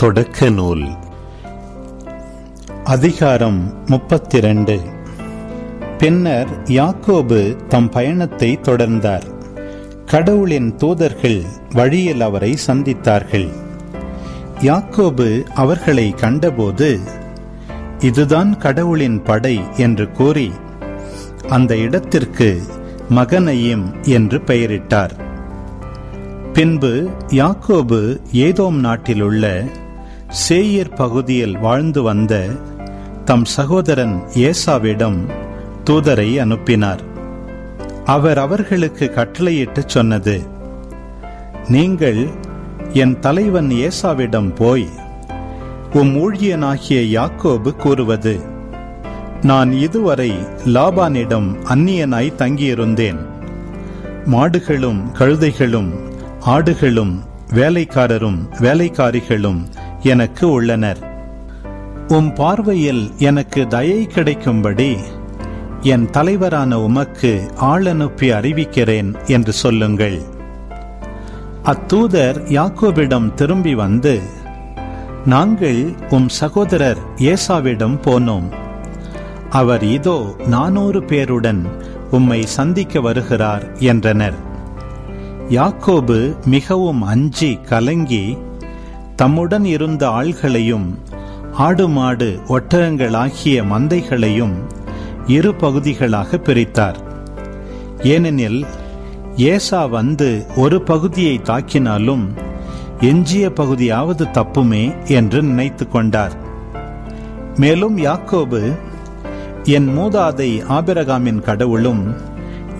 தொடக்க நூல் அதிகாரம் 32. பின்னர் யாக்கோபு தம் பயணத்தை தொடர்ந்தார். கடவுளின் தூதர்கள் வழியில் அவரை சந்தித்தார்கள். யாக்கோபு அவர்களை கண்டபோது, இதுதான் கடவுளின் படை என்று கூறி அந்த இடத்திற்கு மகனயீம் என்று பெயரிட்டார். பின்பு யாக்கோபு ஏதோம் நாட்டிலுள்ள சேயீர் பகுதியில் வாழ்ந்து வந்த தம் சகோதரன் ஏசாவிடம் தூதரை அனுப்பினார். அவர் அவர்களுக்கு கட்டளையிட்டு சொன்னது, நீங்கள் என் தலைவன் ஏசாவிடம் போய், உம் ஊழியனாகிய யாக்கோபு கூறுவது, நான் இதுவரை லாபானிடம் அந்நியனாய் தங்கியிருந்தேன். மாடுகளும் கழுதைகளும் ஆடுகளும் வேலைக்காரரும் வேலைக்காரிகளும் எனக்கு உள்ளனர். உம் பார்வையில் எனக்கு தயை கிடைக்கும்படி என் தலைவரான உமக்கு ஆள் அனுப்பி அறிவிக்கிறேன் என்று சொல்லுங்கள். அத்தூதர் யாக்கோபிடம் திரும்பி வந்து, நாங்கள் உம் சகோதரர் ஏசாவிடம் போனோம். அவர் இதோ 400 பேருடன் உம்மை சந்திக்க வருகிறார் என்றனர். யாக்கோபு மிகவும் அஞ்சி கலங்கி தம்முடன் இருந்த ஆள்களையும் ஆடு மாடு ஒட்டகங்களாகிய மந்தைகளையும் 2 பகுதிகளாக பிரித்தார். ஏனெனில் ஏசா வந்து ஒரு பகுதியை தாக்கினாலும் எஞ்சிய பகுதியாவது தப்புமே என்று நினைத்து கொண்டார். மேலும் யாக்கோபு, என் மூதாதை ஆபிரகாமின் கடவுளும்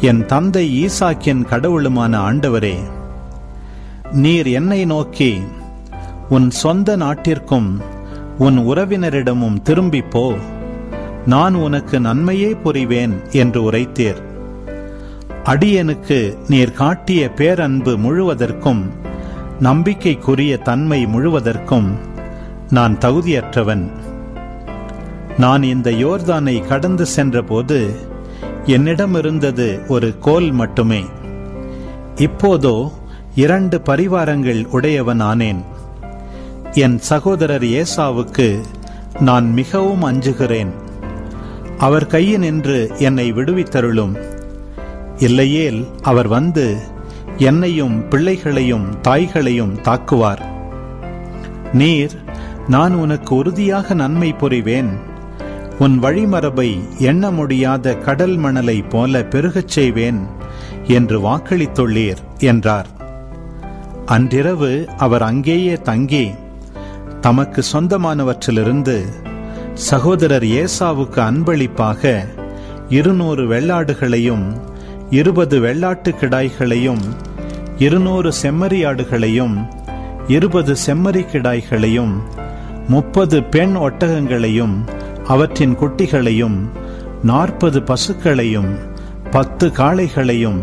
என் தந்தை ஈசாக்கின் கடவுளுமான ஆண்டவரே, நீர் என்னை நோக்கி, உன் சொந்த நாட்டிற்கும் உன் உறவினரிடமும் திரும்பிப்போ, நான் உனக்கு நன்மையே புரிவேன் என்று உரைத்தீர். அடியனுக்கு நீர் காட்டிய பேரன்பு முழுவதற்கும் நம்பிக்கைக்குரிய தன்மை முழுவதற்கும் நான் தகுதியற்றவன். நான் இந்த யோர்தானை கடந்து சென்றபோது என்னிடம் இருந்தது ஒரு கோல் மட்டுமே. இப்போதோ 2 பரிவாரங்கள் உடையவன் ஆனேன். என் சகோதரர் ஏசாவுக்கு நான் மிகவும் அஞ்சுகிறேன். அவர் கையினின்று என்னை விடுவித்தருளும். இல்லையேல் அவர் வந்து என்னையும் பிள்ளைகளையும் தாய்களையும் தாக்குவார். நீர், நான் உனக்கு உறுதியாக நன்மை புரிவேன், உன் வழிமரபை எண்ண முடியாத கடல் மணலை போல பெருகச் செய்வேன் என்று வாக்களித்துள்ளீர் என்றார். அன்றிரவு அவர் அங்கேயே தங்கி தமக்கு சொந்தமானவற்றிலிருந்து சகோதரர் ஏசாவுக்கு அன்பளிப்பாக 200 வெள்ளாடுகளையும் 20 வெள்ளாட்டு கிடாய்களையும் 200 செம்மறியாடுகளையும் 20 செம்மறி கிடாய்களையும் 30 பெண் ஒட்டகங்களையும் அவற்றின் குட்டிகளையும் 40 பசுக்களையும் 10 காளைகளையும்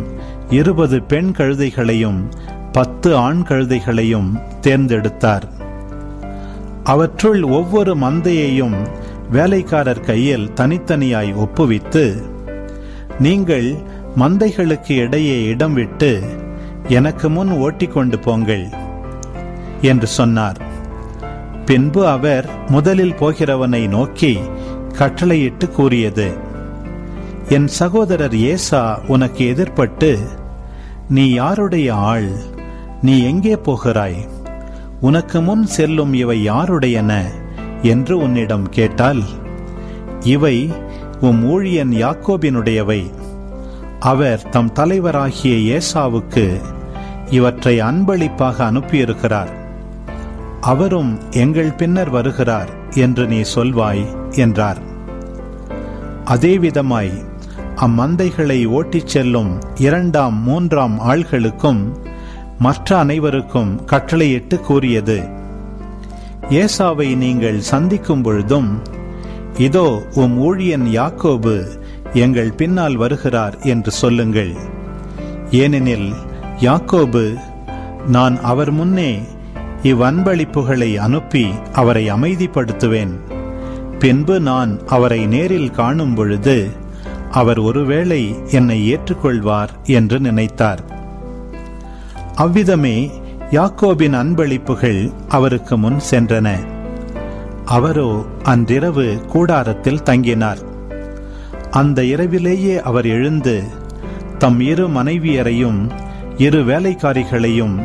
20 பெண் கழுதைகளையும் 10 ஆண் கழுதைகளையும் தேர்ந்தெடுத்தார். அவற்றுள் ஒவ்வொரு மந்தையையும் வேலைக்காரர் கையில் தனித்தனியாய் ஒப்புவித்து, நீங்கள் மந்தைகளுக்கு இடையே இடம் விட்டு எனக்கு முன் ஓட்டிக்கொண்டு போங்கள் என்று சொன்னார். பின்பு அவர் முதலில் போகிறவனை நோக்கி கட்டளையிட்டு கூறியது, என் சகோதரர் ஏசா உனக்கு எதிர்பட்டு, நீ யாருடைய ஆள்? நீ எங்கே போகிறாய்? உனக்கு முன் செல்லும் இவை யாருடையன என்று உன்னிடம் கேட்டால், இவை உம் ஊழியன் யாக்கோபினுடையவை. அவர் தம் தலைவராகிய ஏசாவுக்கு இவற்றை அன்பளிப்பாக அனுப்பியிருக்கிறார். அவரும் எங்கள் பின்னர் வருகிறார் என்று நீ சொல்வாய் என்றார். அதேவிதமாய் அம்மந்தைகளை ஓட்டிச் செல்லும் 2ஆம் 3ஆம் ஆள்களுக்கும் மற்ற அனைவருக்கும் கட்டளையிட்டு கூறியது, ஏசாவை நீங்கள் சந்திக்கும் பொழுதும், இதோ உம் ஊழியன் யாக்கோபு எங்கள் பின்னால் வருகிறார் என்று சொல்லுங்கள். ஏனெனில் யாக்கோபு, நான் அவர் முன்னே இவ்வன்பளிப்புகளை அனுப்பி அவரை அமைதிப்படுத்துவேன். பின்பு நான் அவரை நேரில் காணும் பொழுது அவர் ஒருவேளை என்னை ஏற்றுக்கொள்வார் என்று நினைத்தார். அவ்விதமே யாக்கோபின் அன்பளிப்புகள் அவருக்கு முன் சென்றன. அவரோ அன்றிரவு கூடாரத்தில் தங்கினார். அந்த இரவிலேயே அவர் எழுந்து தம் 2 மனைவியரையும் 2 வேலைக்காரிகளையும்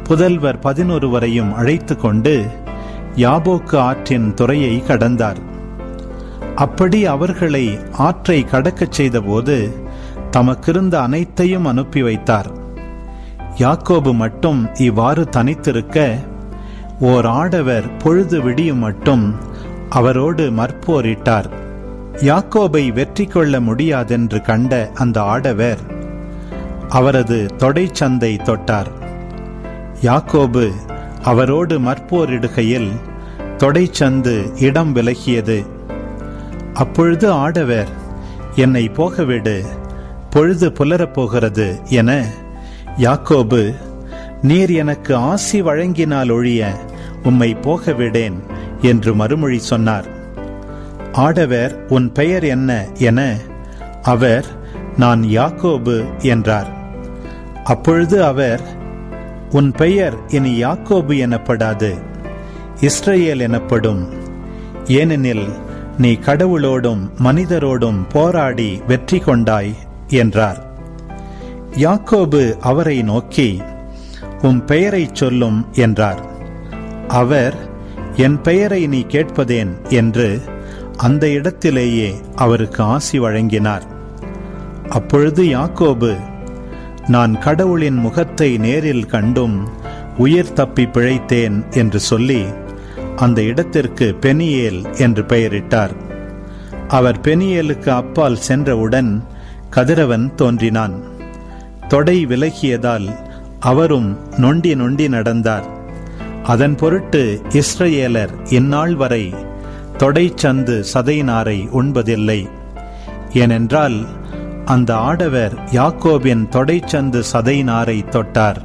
புதல்வர் 11 அழைத்து கொண்டு யாபோக்கு ஆற்றின் துறையை கடந்தார். அப்படி அவர்களை ஆற்றை கடக்கச் செய்தபோது தமக்கிருந்த அனைத்தையும் அனுப்பி வைத்தார். யாக்கோபு மட்டும் இவ்வாறு தனித்திருக்க, ஓர் ஆடவர் பொழுது விடியும் மட்டும் அவரோடு மற்போரிட்டார். யாக்கோபை வெற்றி கொள்ள முடியாதென்று கண்ட அந்த ஆடவர் அவரது தொடைச்சந்தை தொட்டார். யாக்கோபு அவரோடு மற்போரிடுகையில் தொடைச்சந்து இடம் விலகியது. அப்பொழுது ஆடவர், என்னை போகவிடு, பொழுது புலரப்போகிறது என, யாக்கோபு, நீர் எனக்கு ஆசி வழங்கினால் ஒழிய உம்மை போகவிடேன் என்று மறுமொழி சொன்னார். ஆடவர், உன் பெயர் என்ன என, அவர், நான் யாக்கோபு என்றார். அப்பொழுது அவர், உன் பெயர் இனி யாக்கோபு எனப்படாது, இஸ்ரவேல் எனப்படும். ஏனெனில் நீ கடவுளோடும் மனிதரோடும் போராடி வெற்றி கொண்டாய் என்றார். யாக்கோபு அவரை நோக்கி, உம் பெயரைச் சொல்லும் என்றார். அவர், என் பெயரை நீ கேட்பதேன் என்று அந்த இடத்திலேயே அவருக்கு ஆசி வழங்கினார். அப்பொழுது யாக்கோபு, நான் கடவுளின் முகத்தை நேரில் கண்டும் உயிர் தப்பி பிழைத்தேன் என்று சொல்லி அந்த இடத்திற்கு பெனியேல் என்று பெயரிட்டார். அவர் பெனியேலுக்கு அப்பால் சென்றவுடன் கதிரவன் தோன்றினான். தொடை விலகியதால் அவரும் நொண்டி நொண்டி நடந்தார். அதன் பொருட்டு இஸ்ரவேலர் இந்நாள் வரை தொடைச்சந்து சதையினாரை உண்பதில்லை. ஏனென்றால் அந்த ஆடவர் யாக்கோபின் தொடைச்சந்து சதையினாரை தொட்டார்.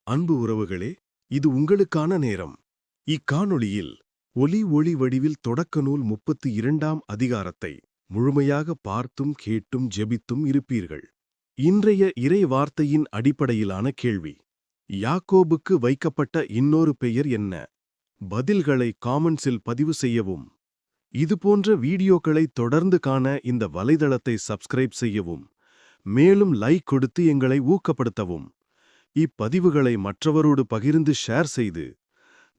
அன்பு உறவுகளே, இது உங்களுக்கான நேரம். இக்காணொளியில் ஒலி ஒளி வடிவில் தொடக்க நூல் 32ஆம் அதிகாரத்தை முழுமையாக பார்த்தும் கேட்டும் ஜெபித்தும் இருப்பீர்கள். இன்றைய இறை வார்த்தையின் அடிப்படையிலான கேள்வி: யாக்கோபுக்கு வைக்கப்பட்ட இன்னொரு பெயர் என்ன? பதில்களை காமெண்ட்ஸில் பதிவு செய்யவும். இதுபோன்ற வீடியோக்களை தொடர்ந்து காண இந்த வலைதளத்தை சப்ஸ்கிரைப் செய்யவும். மேலும் லைக் கொடுத்து எங்களை ஊக்கப்படுத்தவும். இப்பதிவுகளை மற்றவரோடு பகிர்ந்து ஷேர் செய்து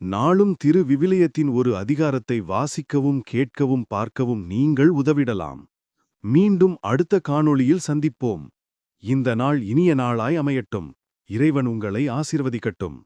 நாளும் திரு விவிலியத்தின் ஒரு அதிகாரத்தை வாசிக்கவும் கேட்கவும் பார்க்கவும் நீங்கள் உதவிடலாம். மீண்டும் அடுத்த காணொளியில் சந்திப்போம். இந்த நாள் இனிய நாளாய் அமையட்டும். இறைவன் உங்களை ஆசீர்வதிக்கட்டும்.